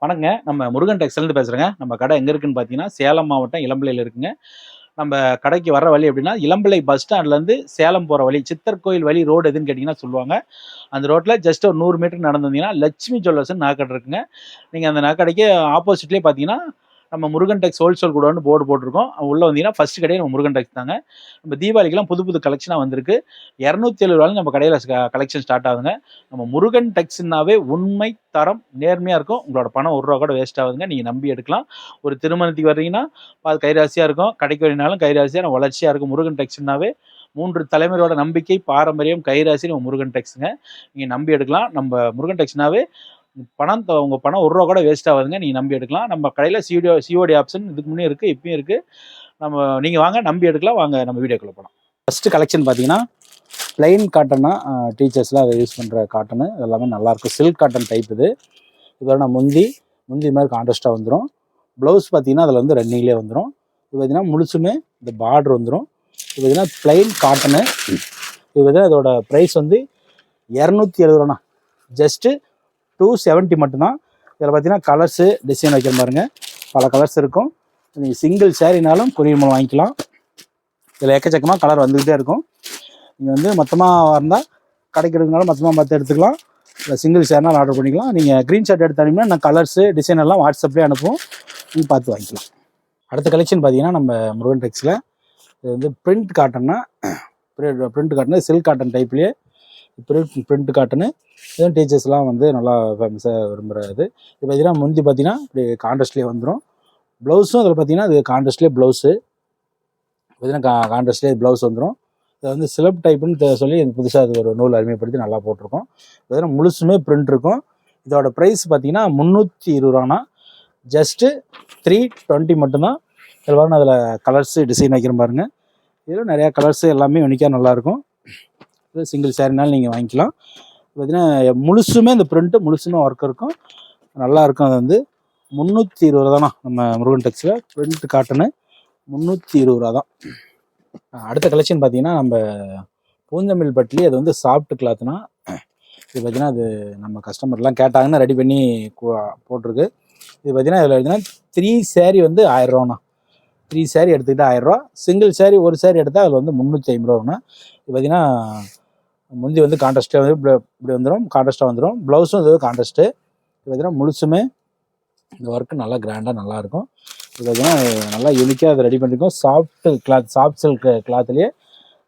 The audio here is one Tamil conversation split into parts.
வணக்கங்க. நம்ம முருகன் டெக்ஸ்டைல்ஸ்லேருந்து பேசுறேங்க. நம்ம கடை எங்க இருக்குன்னு பார்த்தீங்கன்னா, சேலம் மாவட்டம் இளம்பிள்ளையில இருக்குங்க. நம்ம கடைக்கு வர வழி எப்படின்னா, இளம்பிள்ளை பஸ் ஸ்டாண்ட்லேருந்து சேலம் போற வழி, சித்தர் கோயில் வழி ரோடு எதுன்னு கேட்டீங்கன்னா சொல்லுவாங்க. அந்த ரோட்ல ஜஸ்ட் ஒரு 100 மீட்டர் நடந்து வந்தீங்கன்னா, லட்சுமி ஜுவல்லர்ஸ்ன்னு நகைக்கடை இருக்குங்க. நீங்க அந்த நகைக்கடைக்கு ஆப்போசிட்லயே பார்த்தீங்கன்னா, நம்ம முருகன் டெக்ஸ் ஹோல்சேல் கூடன்னு போர்டு போட்டிருக்கோம். உள்ள வந்தீங்கன்னா ஃபர்ஸ்ட் கடையே நம்ம முருகன் டெக்ஸ் தாங்க. நம்ம தீபாவளிக்கெல்லாம் புது புது கலெக்ஷனா வந்திருக்கு. 270 நம்ம கடையில கலெக்ஷன் ஸ்டார்ட் ஆகுதுங்க. நம்ம முருகன் டெக்ஸ்னாவே உண்மை, தரம், நேர்மையா இருக்கும். உங்களோட பணம் ரூ. 1 கூட வேஸ்ட் ஆகுதுங்க. நீங்க நம்பி எடுக்கலாம். ஒரு திருமணத்துக்கு வர்றீங்கன்னா, அது கைராசியா இருக்கும். கடைக்கு வரீங்கனாலும் கைராசியா வளர்ச்சியா இருக்கும். முருகன் டெக்ஸ்னாவே 3 தலைமுறையோட நம்பிக்கை, பாரம்பரியம், கைராசி நம்ம முருகன் டெக்ஸ்ங்க. நீங்க நம்பி எடுக்கலாம். நம்ம முருகன் டெக்ஸ்னாவே உங்க பணம் ரூ. 1 கூட வேஸ்ட் ஆகாதுங்க. நீங்க நம்பி எடுக்கலாம். நம்ம கடையில சிஓடி ஆப்ஷன் இதுக்கு முன்னே இருக்கு, இப்பயும் இருக்கு. நீங்க வாங்க, நம்பி எடுக்கலாம். வாங்க நம்ம வீடியோக்குள்ள போலாம். ஃபர்ஸ்ட் கலெக்ஷன் பார்த்தீங்கன்னா, பிளைன் காட்டன்னா டீச்சர்ஸ்லாம் அதை யூஸ் பண்ணுற காட்டனு எல்லாமே நல்லாயிருக்கும். சில்க் காட்டன் டைப் இது. இதோட முந்தி மாதிரி கான்ட்ராஸ்ட்டாக வந்துடும். ப்ளவுஸ் பார்த்தீங்கன்னா அதில் வந்து ரன்னிங்லேயே வந்துடும். இது பார்த்தீங்கன்னா முழுசுமே இந்த பார்டர் வந்துடும். இது பார்த்தீங்கன்னா பிளைன் காட்டனு. இது பார்த்தீங்கன்னா இதோட ப்ரைஸ் வந்து 270 ரூபாண்ணா. ஜஸ்ட்டு 270 மட்டும்தான். இதில் பார்த்தீங்கன்னா கலர்ஸு டிசைன் வைக்கிற பாருங்க, பல கலர்ஸ் இருக்கும். நீங்கள் சிங்கிள் சேரீனாலும் கொரியர் மூலம் வாங்கிக்கலாம். இதில் எக்கச்சக்கமாக கலர் வந்துக்கிட்டே இருக்கும். நீங்கள் வந்து மொத்தமாக இருந்தால் கடைக்கு எடுக்கனாலும் மொத்தமாக பார்த்து எடுத்துக்கலாம். இல்லை சிங்கிள் ஷேர்னால் ஆர்டர் பண்ணிக்கலாம். நீங்கள் க்ரீன்ஷாட் எடுத்தாங்கன்னா நான் கலர்ஸு டிசைன் எல்லாம் வாட்ஸ்அப்லேயே அனுப்புவோம். நீங்கள் பார்த்து வாங்கிக்கலாம். அடுத்த கலெக்ஷன் பார்த்தீங்கன்னா நம்ம முருகன் டெக்ஸில் இது வந்து பிரிண்ட் காட்டன்னா, பிரிண்ட் காட்டனு சில்க் காட்டன் டைப்லேயே பிரிண்ட் காட்டனு. இதுவும் டீச்சர்ஸ்லாம் வந்து நல்லா ஃபேமஸாக விரும்புகிறது. இது பார்த்தீங்கன்னா முந்தி பார்த்தீங்கன்னா இப்படி கான்ட்ராஸ்ட்லேயே வந்துடும். ப்ளவுஸும் அதில் பார்த்தீங்கன்னா இது கான்ட்ராஸ்ட்லேயே ப்ளவுஸு பார்த்தீங்கன்னா கான்ட்ராஸ்ட்லேயே ப்ளவுஸ் வந்துடும். இதை வந்து சிலப் டைப்புன்னு சொல்லி புதுசாக அது ஒரு நூல் அருமைப்படுத்தி நல்லா போட்டிருக்கோம். பார்த்தீங்கன்னா முழுசுமே பிரிண்ட் இருக்கும். இதோட ப்ரைஸ் பார்த்தீங்கன்னா 320 ரூபாண்ணா. ஜஸ்ட்டு 320 மட்டும்தான். இதில் பாருங்க, அதில் கலர்ஸு டிசைன் வைக்கிற பாருங்க. இதில் நிறையா கலர்ஸு எல்லாமே யூனிக்காக நல்லாயிருக்கும். இது சிங்கிள் சேரீனாலும் நீங்கள் வாங்கிக்கலாம். பார்த்தீங்கன்னா முழுசுமே இந்த பிரிண்ட்டு முழுசுமே ஒர்க் இருக்கும், நல்லாயிருக்கும். அது வந்து 320 ரூபா தானா நம்ம முருகன் டெக்ஸில் பிரிண்ட் காட்டனு 320 ரூபா தான். அடுத்த கலெக்ஷன் பார்த்தீங்கன்னா நம்ம பூந்தமிழ் பட்லி. அது வந்து சாஃப்ட் கிளாத்னா. இது பார்த்தீங்கன்னா அது நம்ம கஸ்டமர்லாம் கேட்டாங்கன்னா ரெடி பண்ணி போட்டிருக்கு. இது பார்த்தீங்கன்னா இதில் பார்த்தீங்கன்னா 3 சேரீ வந்து 1000 ரூபாண்ணா. 3 சேரீ எடுத்துக்கிட்டால் 1000 ரூபா. சிங்கிள் சேரீ ஒரு சேரீ எடுத்தால் அதில் வந்து 350 ரூபாண்ணா. இது பார்த்தீங்கன்னா முந்தி வந்து கான்ட்ராஸ்ட்டாக வந்து இப்படி வந்துடும், கான்ட்ராஸ்ட்டாக வந்துடும். ப்ளவுஸும் இது கான்ட்ராஸ்ட்டு. இது பார்த்தீங்கன்னா முழுசுமே இந்த ஒர்க்கு நல்லா கிராண்டாக நல்லாயிருக்கும். இது பார்த்தீங்கன்னா நல்லா யூனிக்காக அதை ரெடி பண்ணியிருக்கோம். சாஃப்ட் கிளாத், சாஃப்ட் சில்க் கிளாத்லேயே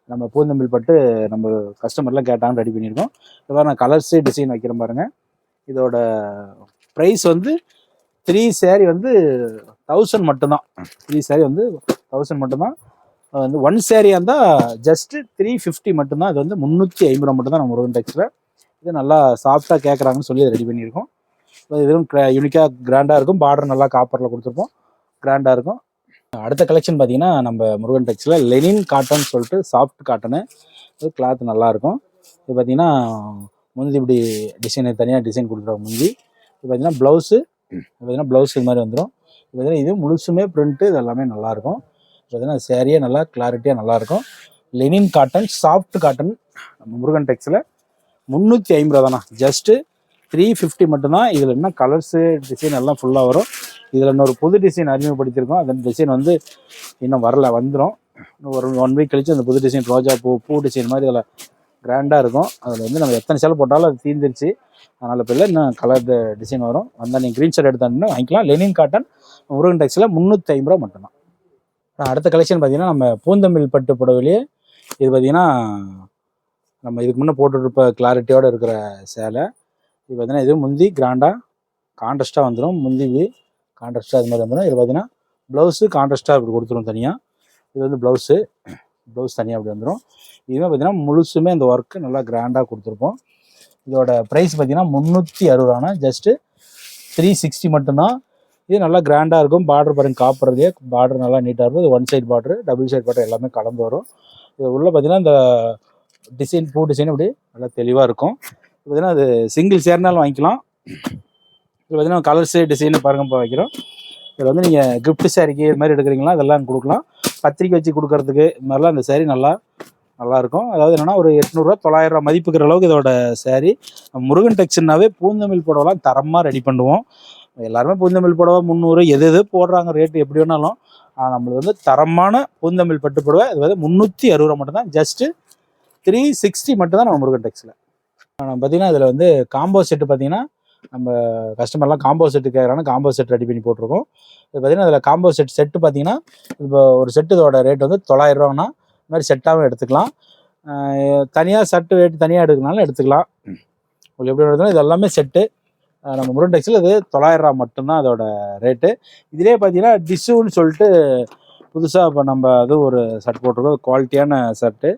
நம்ம பூந்தமிழ் பட்டு நம்ம கஸ்டமர்லாம் கேட்டாங்க ரெடி பண்ணியிருக்கோம். இது மாதிரி நான் கலர்ஸு டிசைன் வைக்கிற பாருங்க. இதோட ப்ரைஸ் வந்து 3 சேரீ வந்து 1000 மட்டும்தான். 3 சேரீ வந்து 1000 மட்டும்தான். வந்து 1 சேரீயாக இருந்தால் ஜஸ்ட்டு 350 மட்டும்தான். இது வந்து 350 ரூபா மட்டும்தான் நம்ம முருகன் டெக்ஸில். இது நல்லா சாஃப்டாக கேட்குறாங்கன்னு சொல்லி அதை ரெடி பண்ணியிருக்கோம். இதுவும் யூனிக்காக கிராண்டாக இருக்கும். பார்டர் நல்லா காப்பரில் கொடுத்துருப்போம், கிராண்டாக இருக்கும். அடுத்த கலெக்ஷன் பார்த்தீங்கன்னா நம்ம முருகன் டெக்ஸில் லெனின் காட்டன் சொல்லிட்டு சாஃப்ட் காட்டனு. இது கிளாத் நல்லாயிருக்கும். இது பார்த்தீங்கன்னா முந்தி இப்படி டிசைன் தனியாக டிசைன் கொடுத்துருவோம் முந்தி. இது பார்த்தீங்கன்னா ப்ளவுஸு, பார்த்தீங்கன்னா ப்ளவுஸ் இது மாதிரி வந்துடும். இது பார்த்தீங்கன்னா இது முழுசுமே பிரிண்ட்டு. இது எல்லாமே நல்லாயிருக்கும். பார்த்தீங்கன்னா சேரீயே நல்லா கிளாரிட்டியாக நல்லாயிருக்கும். லெனின் காட்டன் சாஃப்ட் காட்டன் நம்ம முருகன் டெக்ஸில் 350 ரூபா தானா. ஜஸ்ட்டு 350 மட்டும்தான். இதில் என்ன கலர்ஸு டிசைன் எல்லாம் ஃபுல்லாக வரும். இதில் இன்னொரு புது டிசைன் அறிமுகப்படுத்தியிருக்கோம். அந்த டிசைன் வந்து இன்னும் வரல, வந்துடும். ஒரு 1 வீக் கழிச்சு அந்த புது டிசைன் ரோஜா பூ டிசைன் மாதிரி அதில் கிராண்டாக இருக்கும். அதில் வந்து நம்ம எத்தனை சேலை போட்டாலும் அது தீர்ந்துருச்சு. அதனால் இப்போ இல்லை, இன்னும் கலர் டிசைன் வரும். வந்தால் நீங்கள் க்ரீன்ஷாட் எடுத்தாங்கன்னா வாங்கிக்கலாம். லெனின் காட்டன் முருகன் டெக்ஸில் 350 ரூபா மட்டும்தான். அடுத்த கலெக்ஷன் பார்த்தீங்கன்னா நம்ம பூந்தமிழ் பட்டு புடவையிலேயே இது பார்த்தீங்கன்னா நம்ம இதுக்கு முன்னே போட்டுருப்ப கிளாரிட்டியோடு இருக்கிற சேலை. இது பார்த்தீங்கன்னா இது முந்தி கிராண்டாக கான்ட்ராஸ்ட்டாக வந்துடும். முந்தி கான்ட்ராஸ்ட்டாக அது மாதிரி வந்துடும். இது பார்த்தீங்கன்னா ப்ளவுஸு கான்ட்ராஸ்ட்டாக இப்படி கொடுத்துரும் தனியாக. இது வந்து ப்ளவுஸ் தனியாக அப்படி வந்துடும். இதுவுமே பார்த்தீங்கன்னா முழுசுமே இந்த ஒர்க்கு நல்லா கிராண்டாக கொடுத்துருப்போம். இதோட ப்ரைஸ் பார்த்தீங்கன்னா 360 ரூபானா. ஜஸ்ட்டு 360 மட்டும்தான். இது நல்லா கிராண்டாக இருக்கும். பார்டர் பாருங்க, காப்புறதே பார்டர் நல்லா நீட்டாக இருக்கும். இது 1 side border, double side border எல்லாமே கலந்து வரும். இது உள்ள பார்த்தீங்கன்னா இந்த டிசைன் பூ டிசைன் இப்படி நல்லா தெளிவாக இருக்கும். பார்த்தீங்கன்னா அது சிங்கிள் சேர்னாலும் வாங்கிக்கலாம். இது பார்த்தீங்கன்னா கலர்ஸு டிசைனு பாருங்கப்பா வைக்கிறோம். இதில் வந்து நீங்கள் கிஃப்ட் சாரிக்கு இது மாதிரி எடுக்கிறீங்களா அதெல்லாம் கொடுக்கலாம். பத்திரிக்கை வச்சு கொடுக்கறதுக்கு இது மாதிரிலாம் இந்த சேரீ நல்லாயிருக்கும். அதாவது என்னென்னா ஒரு 800 900 ரூபா மதிப்புக்கிற அளவுக்கு இதோட சேரீ. முருகன் டெக்ஸ்னாவே பூந்தமிழ் புடவைலாம் தரமாக ரெடி பண்ணுவோம். எல்லாருமே பூந்தமிழ் புடவை 300 எது எது போடுறாங்க ரேட்டு எப்படி வேணாலும். நம்மளுக்கு வந்து தரமான பூந்தமிழ் பட்டு புடவை இது வந்து 360 ரூபா மட்டும் தான். ஜஸ்ட்டு 360 மட்டும் தான் நம்ம முருகன் டெக்ஸில். நம்ம பார்த்தீங்கன்னா இதில் வந்து காம்போ செட்டு பார்த்தீங்கன்னா நம்ம கஸ்டமர்லாம் காம்போ செட்டு கேட்குறாங்க, காம்போ செட் ரெடி பண்ணி போட்டிருக்கோம். இது பார்த்தீங்கன்னா இதில் காம்போ செட்டு பார்த்தீங்கன்னா இப்போ ஒரு செட்டு இதோட ரேட் வந்து 900 ரூபான்னா இந்த மாதிரி செட்டாகவும் எடுத்துக்கலாம். தனியாக சட்டு ரேட்டு தனியாக எடுக்கனாலும் எடுத்துக்கலாம். உங்களுக்கு எப்படி எடுத்தாலும் இது எல்லாமே செட்டு. நம்ம முருகன் டெக்ஸில் இது 900 ரூபா மட்டும்தான் அதோட ரேட்டு. இதிலே பார்த்தீங்கன்னா டிஷ்ஷுன்னு சொல்லிட்டு புதுசாக இப்போ நம்ம அது ஒரு ஷர்ட் போட்டிருக்கோம். குவாலிட்டியான ஷர்ட்டு,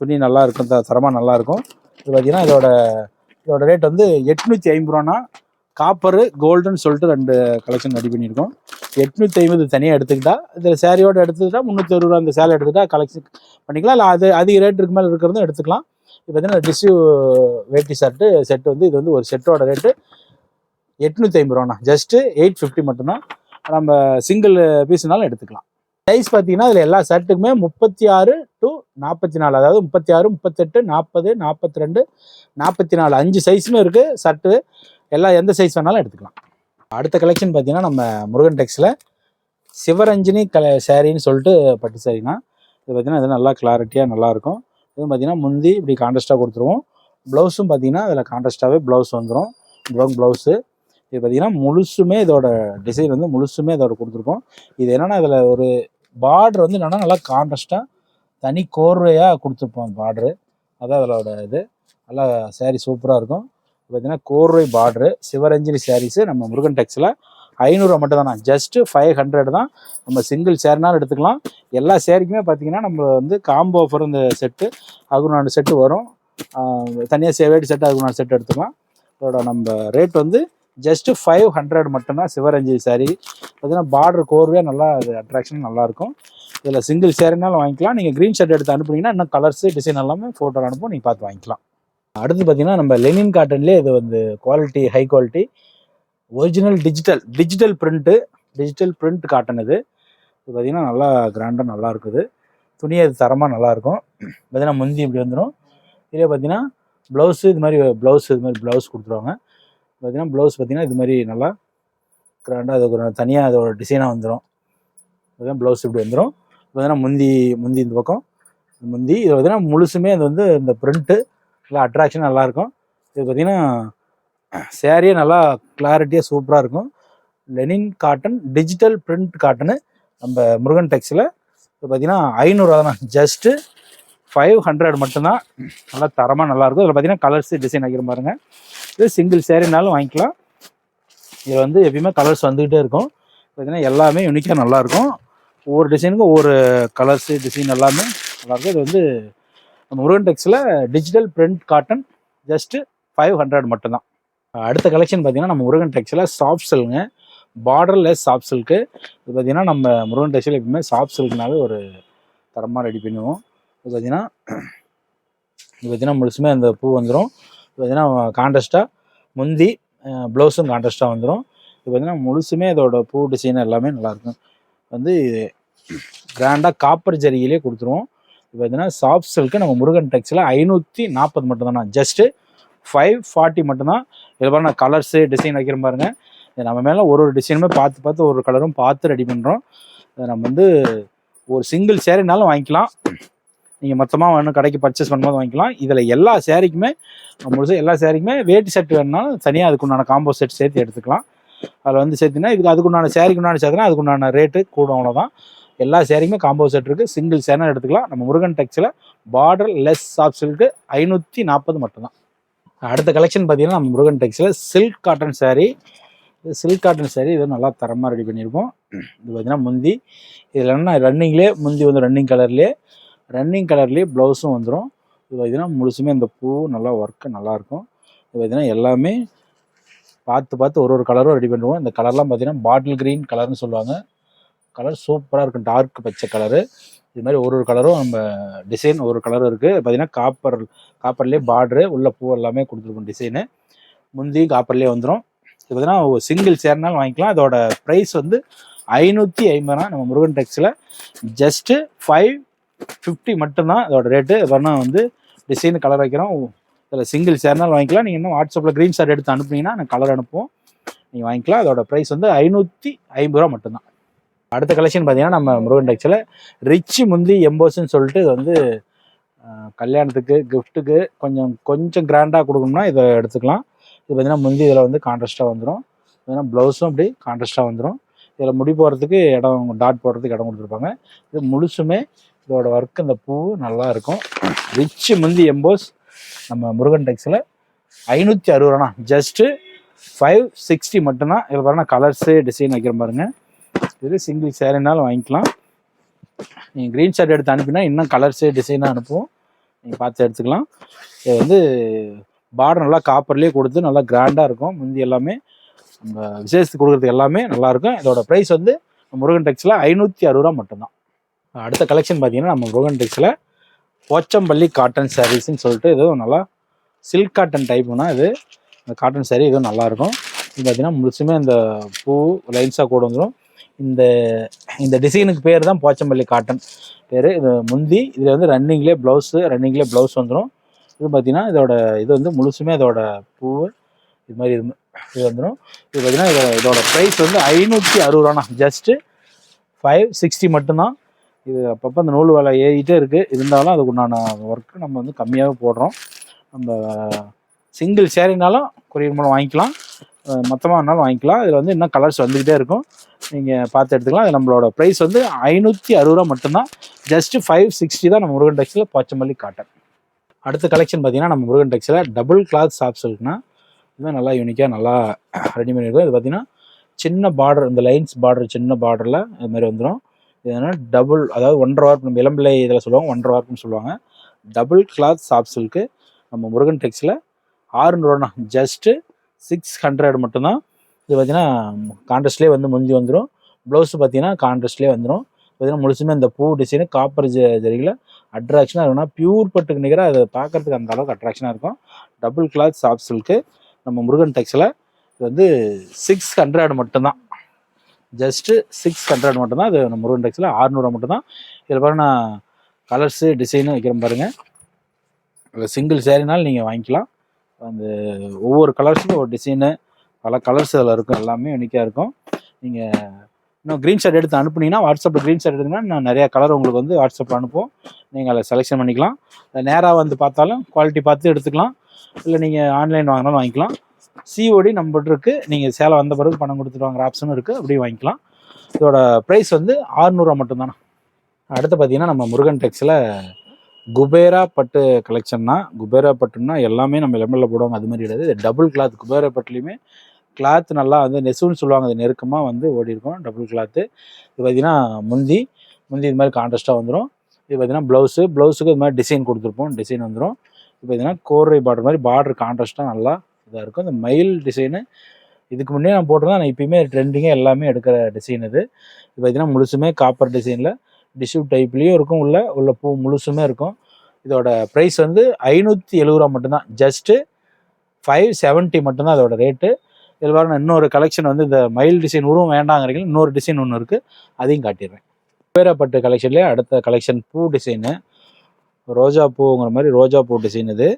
துணி நல்லா இருக்கும், தரமாக நல்லாயிருக்கும். இது பார்த்தீங்கன்னா இதோட ரேட் வந்து 850 ரூபான்னா காப்பரு கோல்டுன்னு சொல்லிட்டு 2 கலெக்ஷன் ரெடி பண்ணியிருக்கோம். 850 தனியாக எடுத்துக்கிட்டா, இதில் சேரீயோடு எடுத்துக்கிட்டால் 360 ரூபா அந்த சேலை எடுத்துக்கிட்டா கலெக்ஷன் பண்ணிக்கலாம். இல்லை அது அதிக ரேட்டுக்கு மேலே இருக்கிறதும் எடுத்துக்கலாம். இப்போ பார்த்தீங்கன்னா டிஷ்யூ வேட்டி செட்டு வந்து இது வந்து ஒரு செட்டோட ரேட்டு 850 ரூபாண்ணா. ஜஸ்ட்டு 850 மட்டும்தான். நம்ம சிங்கிள் பீஸ்னாலும் எடுத்துக்கலாம். சைஸ் பார்த்தீங்கன்னா இதில் எல்லா ஷர்ட்டுக்குமே 36 to 44, அதாவது 36, 38, 40, 42, 44 5 சைஸுமே இருக்குது ஷர்ட்டு. எல்லாம் எந்த சைஸ் வேணாலும் எடுத்துக்கலாம். அடுத்த கலெக்ஷன் பார்த்தீங்கன்னா நம்ம முருகன் டெக்ஸில் சிவரஞ்சினி சேரீன்னு சொல்லிட்டு பட்டு சாரினா இது பார்த்தீங்கன்னா இது நல்லா கிளாரிட்டியாக நல்லாயிருக்கும். இது பார்த்தீங்கன்னா முந்தி இப்படி கான்ட்ராஸ்ட்டாக கொடுத்துருவோம். ப்ளவுஸும் பார்த்தீங்கன்னா இதில் கான்ட்ராஸ்ட்டாகவே ப்ளவுஸ் வந்துடும். ப்ளவுஸு இது பார்த்தீங்கன்னா முழுசுமே இதோட டிசைன் வந்து முழுசுமே இதோட கொடுத்துருக்கோம். இது என்னென்னா இதில் ஒரு பார்டர் வந்து என்னென்னா நல்லா கான்ட்ராஸ்ட்டாக தனி கோர்வையாக கொடுத்துருப்போம் பார்டரு. அதான் அதோட இது நல்லா சேரீ சூப்பராக இருக்கும். பார்த்தீங்கன்னா கோர்வை பார்டரு சிவரஞ்சினி சாரீஸு நம்ம முருகன் டெக்ஸில் 500 மட்டும் தானே. ஜஸ்ட்டு 500 தான். நம்ம சிங்கிள் சேரீனாலும் எடுத்துக்கலாம். எல்லா சேரீக்குமே பார்த்தீங்கன்னா நம்ம வந்து காம்போ ஆஃபர் இந்த செட்டு அதுக்கு 4 செட்டு வரும். தனியாக வேட்டி செட்டு அதுக்கு 4 செட்டு எடுத்துக்கலாம். இதோட நம்ம ரேட் வந்து ஜஸ்ட்டு 500 மட்டும்தான். சிவரஞ்சினி சாரீ பார்த்தீங்கன்னா பார்டர் கோர்வையாக நல்லா அது அட்ராக்ஷன் நல்லாயிருக்கும். இதில் சிங்கிள் சேரீனாலும் வாங்கிக்கலாம். நீங்கள் க்ரீன் ஷர்ட் எடுத்து அனுப்புனீங்கன்னா இன்னும் கலர்ஸு டிசைன் எல்லாமே ஃபோட்டோ அனுப்பும், நீங்கள் பார்த்து வாங்கிக்கலாம். அடுத்து பார்த்தீங்கன்னா நம்ம லெனின் காட்டன்லேயே இது வந்து quality high quality original digital print cotton. இது பார்த்தீங்கன்னா நல்லா கிராண்டாக நல்லா இருக்குது. துணி அது தரமாக நல்லாயிருக்கும். பார்த்தீங்கன்னா முந்தி இப்படி வந்துடும். இதே பார்த்தீங்கன்னா ப்ளவுஸு இது மாதிரி ப்ளவுஸ் கொடுத்துருவாங்க. பார்த்தீங்கன்னா ப்ளவுஸ் பார்த்தீங்கன்னா இது மாதிரி நல்லா கிராண்டாக அது தனியாக அதோட டிசைனாக வந்துடும். பார்த்தீங்கன்னா ப்ளவுஸ் இப்படி வந்துடும். பார்த்தீங்கன்னா முந்தி இந்த பக்கம் முந்தி இது பார்த்தீங்கன்னா முழுசுமே அது வந்து இந்த பிரிண்ட்டு நல்லா அட்ராக்ஷன் நல்லாயிருக்கும். இது பார்த்திங்கன்னா சேரீயே நல்லா கிளாரிட்டியாக சூப்பராக இருக்கும். Lenin cotton digital print cotton நம்ம முருகன் டெக்ஸில் இது பார்த்திங்கன்னா 500 தான். ஜஸ்ட்டு 500 மட்டும்தான். நல்லா தரமாக நல்லாயிருக்கும். இதில் பார்த்திங்கன்னா கலர்ஸு டிசைன் வைக்கிற பாருங்க. இது சிங்கிள் சேரீனாலும் வாங்கிக்கலாம். இதில் வந்து எப்பயுமே கலர்ஸ் வந்துக்கிட்டே இருக்கும். பார்த்திங்கன்னா எல்லாமே யூனிக்காக நல்லாயிருக்கும். ஒவ்வொரு டிசைனுக்கும் ஒவ்வொரு கலர்ஸு டிசைன் எல்லாமே நல்லாயிருக்கும். இது வந்து நம்ம முருகன் டெக்ஸில் டிஜிட்டல் பிரிண்ட் காட்டன் ஜஸ்ட்டு 500 மட்டும்தான். அடுத்த கலெக்ஷன் பார்த்தீங்கன்னா நம்ம முருகன் டெக்ஸில் சாஃப்ட் சில்க்குங்க, பார்டர்லெஸ் சாஃப்ட் சில்க்கு. இது பார்த்தீங்கன்னா நம்ம முருகன் டெக்ஸில் எப்பவுமே சாஃப்ட் சில்க்குனாவே ஒரு தரமாக ரெடி பண்ணுவோம். இது பார்த்தீங்கன்னா முழுசுமே அந்த பூ வந்துடும். இது பார்த்தீங்கன்னா கான்ட்ராஸ்ட்டாக முந்தி ப்ளவுஸும் கான்ட்ராஸ்ட்டாக வந்துடும். இது பார்த்தீங்கன்னா முழுசுமே அதோட பூ டிசைன் எல்லாமே நல்லாயிருக்கும். வந்து கிராண்டாக காப்பர் ஜரிகிலே கொடுத்துருவோம். இப்போ பார்த்தீங்கன்னா சாஃப்ட் சில்க்கு நம்ம முருகன் டெக்ஸில் 540 மட்டும்தாண்ணா. ஜஸ்ட்டு 540 மட்டும்தான். இதில் பாருங்க கலர்ஸு டிசைன் வைக்கிற பாருங்க. நம்ம மேலே ஒரு டிசைனுமே பார்த்து ஒரு கலரும் பார்த்து ரெடி பண்ணுறோம். நம்ம வந்து ஒரு சிங்கிள் சேரீனாலும் வாங்கிக்கலாம். நீங்கள் மொத்தமாக வேணும் கடைக்கு பர்ச்சேஸ் பண்ணும்போது வாங்கிக்கலாம். இதில் எல்லா சேரீக்குமே எல்லா சேரீக்குமே வேட்டி செட் வேணுனாலும் தனியாக அதுக்குண்டான காம்போ செட் சேர்த்து எடுத்துக்கலாம். அதில் வந்து சேர்த்தினா அதுக்குண்டான சேரீக்குண்டான சேர்த்துனா அதுக்குண்டான ரேட்டு கூட அவ்வளோதான். எல்லா சேரீக்குமே காம்போ செட் இருக்குது. சிங்கிள் சேரீனா எடுத்துக்கலாம். நம்ம முருகன் டெக்ஸில் பார்டர் லெஸ் சாஃப்ட் சில்க்கு 540 மட்டும்தான். அடுத்த கலெக்ஷன் பார்த்தீங்கன்னா நம்ம முருகன் டெக்ஸில் சில்க் காட்டன் சேரீ. இது நல்லா தரமாக ரெடி பண்ணியிருப்போம். இது பார்த்தீங்கன்னா முந்தி இதில் என்ன ரன்னிங்லேயே முந்தி வந்து ரன்னிங் கலர்லேயே ப்ளவுஸும் வந்துடும். இது பார்த்தீங்கன்னா முழுசுமே இந்த பூ நல்லா ஒர்க்கு நல்லாயிருக்கும். இது பார்த்தீங்கன்னா எல்லாமே பார்த்து ஒரு கலரும் ரெடி பண்ணுவோம். இந்த கலர்லாம் பார்த்தீங்கன்னா பாட்டில் க்ரீன் கலர்னு சொல்லுவாங்க. கலர் சூப்பராக இருக்கும். டார்க் பச்சை கலரு. இது மாதிரி ஒரு கலரும் நம்ம டிசைன் ஒரு கலரும் இருக்குது. பார்த்தீங்கன்னா காப்பர்லேயே பார்டரு உள்ள பூ எல்லாமே கொடுத்துருக்கோம் டிசைனு. முந்தி காப்பர்லேயே வந்துடும். இது பார்த்தீங்கன்னா சிங்கிள் சேர்னாலும் வாங்கிக்கலாம். அதோட ப்ரைஸ் வந்து 550 நம்ம முருகன் டெக்ஸில் ஜஸ்ட்டு 550 மட்டும்தான் அதோட ரேட்டு. வரணும் வந்து டிசைன் கலர் வைக்கிறோம். இதில் சிங்கிள் சேர்னாலும் வாங்கிக்கலாம். நீங்கள் இன்னும் வாட்ஸ்அப்பில் க்ரீன் ஷாட் எடுத்து அனுப்புனீங்கன்னா நான் கலர் அனுப்புவோம். நீங்கள் வாங்கிக்கலாம். அதோட ப்ரைஸ் வந்து 550 ரூபா மட்டும்தான். அடுத்த கலெக்ஷன் பார்த்தீங்கன்னா நம்ம முருகன் டெக்ஸில் ரிச் முந்தி எம்போஸ்ன்னு சொல்லிட்டு இது வந்து கல்யாணத்துக்கு கிஃப்ட்டுக்கு கொஞ்சம் கிராண்டாக கொடுக்கணும்னா இதை எடுத்துக்கலாம். இது பார்த்தீங்கன்னா முந்தி இதில் வந்து கான்ட்ராஸ்ட்டாக வந்துடும். பார்த்தீங்கன்னா ப்ளவுஸும் அப்படி கான்ட்ராஸ்ட்டாக வந்துடும். இதில் முடி போடுறதுக்கு இடம் டாட் போடுறதுக்கு இடம் கொடுத்துருப்பாங்க. இது முழுசுமே இதோட ஒர்க் இந்த பூ நல்லா இருக்கும். ரிச் முந்தி எம்போஸ் நம்ம முருகன் டெக்ஸில் 560 ரூபாண்ணா. ஜஸ்ட்டு 560 மட்டும்தான். இதில் பாருங்க கலர்ஸு டிசைன் வைக்கிற பாருங்க. இது சிங்கிள் சேரீனாலும் வாங்கிக்கலாம். நீங்கள் க்ரீன் ஷர்ட் எடுத்து அனுப்பினா இன்னும் கலர்ஸு டிசைனாக அனுப்புவோம், நீங்கள் பார்த்து எடுத்துக்கலாம். இது வந்து பார்டர் நல்லா காப்பர்லேயே கொடுத்து நல்லா கிராண்டாக இருக்கும். முந்தி எல்லாமே நம்ம விசேஷத்துக்கு கொடுக்குறதுக்கு எல்லாமே நல்லாயிருக்கும். இதோட ப்ரைஸ் வந்து முருகன் டெக்ஸில் 560 ரூபா மட்டும்தான். அடுத்த கலெக்ஷன் பார்த்தீங்கன்னா நம்ம முருகன் டெக்ஸில் போச்சம்பள்ளி காட்டன் சாரீஸ்ன்னு சொல்லிட்டு இதுவும் நல்லா சில்க் காட்டன் டைப்புனா இது இந்த காட்டன் சாரீ இதுவும் நல்லாயிருக்கும். இது பார்த்தீங்கன்னா முழுசுமே இந்த பூ லைன்ஸாக கூட வந்துடும். இந்த டிசைனுக்கு பேர் தான் போச்சம்பள்ளி காட்டன் பேர். இது முந்தி இதில் வந்து ரன்னிங்லேயே ப்ளவுஸ் வந்துடும். இது பார்த்தீங்கன்னா இது வந்து முழுசுமே இதோட பூ இது மாதிரி இது வந்துடும். இது பார்த்தீங்கன்னா இதோட ப்ரைஸ் வந்து 560 ரூபாண்ணா. ஜஸ்ட்டு 560 மட்டும்தான். இது அப்பப்போ அந்த நூல் வேலை ஏறிக்கிட்டே இருக்குது. இருந்தாலும் அதுக்கு உண்டான ஒர்க்கு நம்ம வந்து கம்மியாகவே போடுறோம். நம்ம சிங்கிள் சேரீனாலும் கொரியர் மூலம் வாங்கிக்கலாம், மொத்தமாக வேணாலும் வாங்கிக்கலாம். இதில் வந்து இன்னும் கலர்ஸ் வந்துக்கிட்டே இருக்கும், நீங்கள் பார்த்து எடுத்துக்கலாம். அது நம்மளோட ப்ரைஸ் வந்து 560 ரூபா மட்டும்தான். ஜஸ்ட்டு 560 தான் நம்ம முருகன் டெக்ஸில் போச்சம்பள்ளி காட்டன். அடுத்த கலெக்ஷன் பார்த்தீங்கன்னா நம்ம முருகன் டெக்ஸில் டபுள் கிளாத் சாப்ஸ் இருக்குன்னா இதுதான் நல்லா யூனிக்காக நல்லா ரெடி பண்ணியிருக்கும். இது பார்த்தீங்கன்னா சின்ன பார்டர், இந்த லைன்ஸ் பார்டர் சின்ன பார்டரில் இது மாதிரி வந்துடும். இதுனா டபுள், அதாவது 1.5 வார்ப், நம்ம இளம்பிள்ளை இதில் சொல்லுவாங்க 1.5 வார்ப்புன்னு சொல்லுவாங்க. டபுள் கிளாத் சாப்ஸுக்கு நம்ம முருகன் டெக்ஸில் 600 ரூபாண்ணா. ஜஸ்ட்டு 600 மட்டும்தான். இது பார்த்தீங்கன்னா கான்ட்ராஸ்ட்லேயே வந்து முந்தி வந்துடும். ப்ளவுஸு பார்த்தீங்கன்னா கான்ட்ராஸ்ட்லேயே வந்துடும். பார்த்தீங்கன்னா முழுசுமே இந்த பூ டிசைனு காப்பர் ஜரியில் அட்ராக்ஷனாக இருக்குன்னா பியூர் பட்டுக்கு நிகராக அதை பார்க்குறதுக்கு அந்த அளவுக்கு அட்ராக்ஷனாக இருக்கும். டபுள் கிளாத் சாப்ஸுக்கு நம்ம முருகன் டெக்ஸில் இது வந்து 600 மட்டும்தான். ஜஸ்ட்டு 600 மட்டும்தான். அது நம்ம முருகன் டெக்ஸில் 600 மட்டும்தான். இதில் பாருங்க நான் கலர்ஸு டிசைனு வைக்கிறேன் பாருங்கள். சிங்கிள் சேரீனாலும் நீங்கள் வாங்கிக்கலாம். அந்த ஒவ்வொரு கலர்ஸுக்கும் ஒரு டிசைனு, பல கலர்ஸ் அதில் இருக்கும், எல்லாமே யூனிக்காக இருக்கும். நீங்கள் இன்னும் க்ரீன் ஷர்ட் எடுத்து அனுப்புனீங்கன்னா வாட்ஸ்அப்பில் க்ரீன் ஷர்ட் எடுத்துங்கன்னா நான் நிறையா கலர் உங்களுக்கு வந்து வாட்ஸ்அப்பில் அனுப்புவோம். நீங்கள் அதில் செலெக்ஷன் பண்ணிக்கலாம். நேராக வந்து பார்த்தாலும் குவாலிட்டி பார்த்து எடுத்துக்கலாம். இல்லை நீங்கள் ஆன்லைன் வாங்கினாலும் வாங்கிக்கலாம். சிஓடி நம்மகிட்ட இருக்குது. நீங்கள் சேலம் வந்த பிறகு பணம் கொடுத்துட்டு வாங்குற ஆப்ஷனும் இருக்குது, அப்படியே வாங்கிக்கலாம். இதோட ப்ரைஸ் வந்து 600 ரூபா மட்டும்தானே. அடுத்து பார்த்தீங்கன்னா நம்ம முருகன் டெக்ஸில் குபேரா பட்டு கலெக்ஷன்னா, குபேரா பட்டுன்னா எல்லாமே நம்ம லெமனில் போடுவாங்க, அது மாதிரி கிடையாது. டபுள் கிளாத் குபேரா பட்டுலேயுமே கிளாத் நல்லா வந்து நெசுன்னு சொல்லுவாங்க, அது நெருக்கமாக வந்து ஓடி இருக்கும் டபுள் கிளாத்து. இது பார்த்தீங்கன்னா முந்தி இது மாதிரி கான்ட்ராஸ்ட்டாக வந்துடும். இது பார்த்தீங்கன்னா ப்ளவுஸுக்கு இது மாதிரி டிசைன் கொடுத்துருப்போம், டிசைன் வந்துடும். இது பார்த்தீங்கன்னா கோரை பார்டர் மாதிரி பார்டர் கான்ட்ராஸ்ட்டாக நல்லா இதாக இருக்கும். இந்த மயில் டிசைனு இதுக்கு முன்னே நான் போட்டிருந்தேன், நான் இப்போயுமே ட்ரெண்டிங்காக எல்லாமே எடுக்கிற டிசைன் இது. இது பார்த்தீங்கன்னா முழுசுமே காப்பர் டிசைனில் டிஷ்யூ டைப்லேயும் இருக்கும், உள்ள பூ முழுசுமே இருக்கும். இதோட ப்ரைஸ் வந்து 570 ரூபா மட்டும்தான். ஜஸ்ட்டு 570 மட்டும்தான் அதோட ரேட்டு. இதில் பாருங்க இன்னொரு கலெக்ஷன் வந்து இந்த மயில் டிசைன் உருவம் வேண்டாங்கிறீங்க, இன்னொரு டிசைன் ஒன்று இருக்குது, அதையும் காட்டிடுறேன். குபேராப்பட்டு கலெக்ஷன்லேயே அடுத்த கலெக்ஷன் பூ டிசைனு, ரோஜா பூங்கிற மாதிரி ரோஜா பூ டிசைன் இது.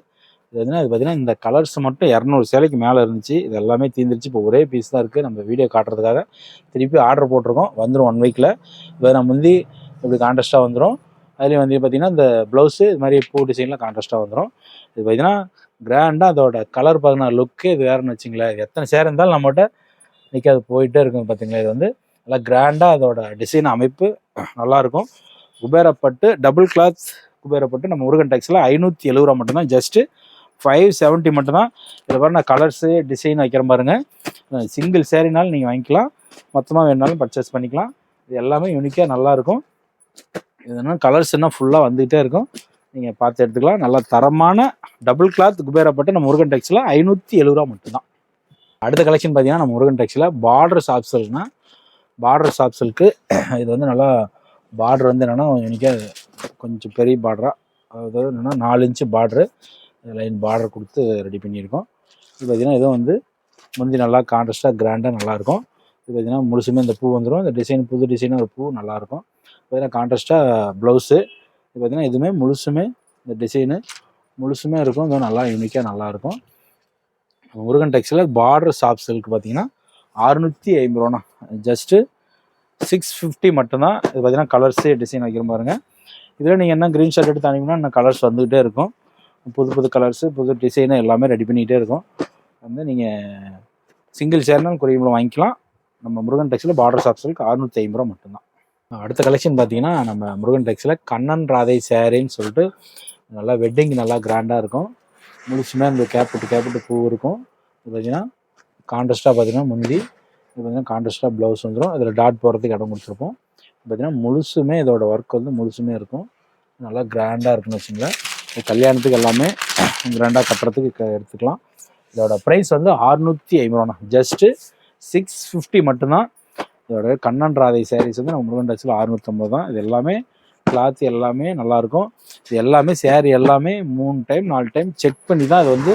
அது பார்த்தீங்கன்னா இந்த கலர்ஸ் மட்டும் 200 சேலைக்கு மேலே இருந்துச்சு. இது எல்லாமே தீர்ந்துருச்சு. இப்போ ஒரே பீஸ் தான் இருக்குது. நம்ம வீடியோ காட்டுறதுக்காக திருப்பி ஆர்டர் போட்டிருக்கோம், வந்துடும் 1 வீக்கில். வேறு முந்தி இப்படி கான்ட்ராஸ்ட்டாக வந்துடும். அதுலேயும் வந்து பார்த்திங்கன்னா இந்த ப்ளவுஸு இது மாதிரி பூ டிசைனில் கான்ட்ராஸ்ட்டாக வந்துடும். இது பார்த்திங்கன்னா கிராண்டாக அதோட கலர் பார்த்தீங்கன்னா லுக்கு இது வேறுன்னு வச்சுங்களேன். இது எத்தனை சேர் இருந்தாலும் நம்மகிட்ட நிற்காது, போயிட்டே இருக்கும் பார்த்திங்களா. இது வந்து நல்லா கிராண்டாக அதோட டிசைன் அமைப்பு நல்லாயிருக்கும். குபேரப்பட்டு டபுள் கிளாத் குபேரப்பட்டு நம்ம முருகன் டெக்ஸில் 570 ரூபா மட்டும்தான். ஜஸ்ட்டு 570 மட்டும்தான். இதில் பாருங்க நான் கலர்ஸு டிசைன் வைக்கிற பாருங்க. சிங்கிள் சேரீனாலும் நீங்கள் வாங்கிக்கலாம், மொத்தமாக வேணுனாலும் பர்ச்சேஸ் பண்ணிக்கலாம். இது எல்லாமே யூனிக்காக நல்லாயிருக்கும். இது என்ன கலர்ஸ் என்ன ஃபுல்லாக வந்துகிட்டே இருக்கும், நீங்கள் பார்த்து எடுத்துக்கலாம். நல்லா தரமான டபுள் கிளாத் குபேரப்பட்டு நம்ம முருகன் டெக்ஸில் 570 ரூபா மட்டும்தான். அடுத்த கலெக்ஷன் பார்த்தீங்கன்னா நம்ம முருகன் டெக்ஸில் பார்டர் சாப்ஸல்னா, பார்டர் சாப்ஸலுக்கு இது வந்து நல்லா பார்டர் வந்து என்னென்னா யூனிக்காக கொஞ்சம் பெரிய பார்டராக, அதாவது என்னென்னா 4 இன்ச்சு பார்டரு லைன் பார்டர் கொடுத்து ரெடி பண்ணியிருக்கோம். இது பார்த்திங்கன்னா இதுவும் வந்து முந்தி நல்லா கான்ட்ராஸ்ட்டாக கிராண்டாக நல்லாயிருக்கும். இது பார்த்திங்கன்னா முழுசுமே இந்த பூ வந்துடும். இந்த டிசைன் புது டிசைனாக ஒரு பூ நல்லாயிருக்கும். பார்த்திங்கன்னா கான்ட்ராஸ்ட்டாக ப்ளவுஸு இது பார்த்திங்கன்னா இதுவுமே முழுசுமே இந்த டிசைனு முழுசுமே இருக்கும். இதுவும் நல்லா யூனிக்காக நல்லாயிருக்கும். முருகன் டெக்ஸில் பார்டர் சாஃப்ட் சில்க் பார்த்திங்கன்னா 650 ஜஸ்ட்டு 650 மட்டும்தான். இது பார்த்தீங்கன்னா கலர்ஸு டிசைன் வைக்கிற பாருங்க. இதில் நீங்கள் என்ன க்ரீன் ஷர்ட் எடுத்து அனுப்பிங்கன்னா இன்னும் கலர்ஸ் வந்துகிட்டே இருக்கும். புது புது கலர்ஸு புது டிசைனு எல்லாமே ரெடி பண்ணிக்கிட்டே இருக்கும். வந்து நீங்கள் சிங்கிள் சேர்னால் கொரியர் வாங்கிக்கலாம். நம்ம முருகன் டெக்ஸில் பார்டர் சாஃப்ட் சில்க் 650 மட்டும்தான். அடுத்த கலெக்ஷன் பார்த்தீங்கன்னா நம்ம முருகன் டெக்ஸில் கண்ணன் ராதை சேரீன்னு சொல்லிட்டு நல்லா வெட்டிங் நல்லா கிராண்டாக இருக்கும். முழுசுமே அந்த கேப்பிட்டு பூ இருக்கும். இது பார்த்தீங்கன்னா கான்ட்ராஸ்ட்டாக பார்த்தீங்கன்னா முந்தி, இது பார்த்தீங்கன்னா கான்ட்ராஸ்ட்டாக ப்ளவுஸ் வந்துடும். இதில் டாட் போடுறதுக்கு இடம் கொடுத்துருப்போம். பார்த்தீங்கன்னா முழுசுமே இதோட ஒர்க் வந்து முழுசுமே இருக்கும். நல்லா கிராண்டாக இருக்குன்னு வச்சுங்களேன். கல்யாணத்துக்கு எல்லாமே கிராண்டாக கட்டுறதுக்கு எடுத்துக்கலாம். இதோட ப்ரைஸ் வந்து 650 ஜஸ்ட்டு 650 மட்டும்தான். இதோட கண்ணன் ராதை சாரீஸ் வந்து நம்ம முருகன் டெக்ஸில் 650 தான். இது எல்லாமே கிளாத் எல்லாமே நல்லாயிருக்கும். இது எல்லாமே சேரீ எல்லாமே 3 டைம் 4 டைம் செக் பண்ணி தான் அது வந்து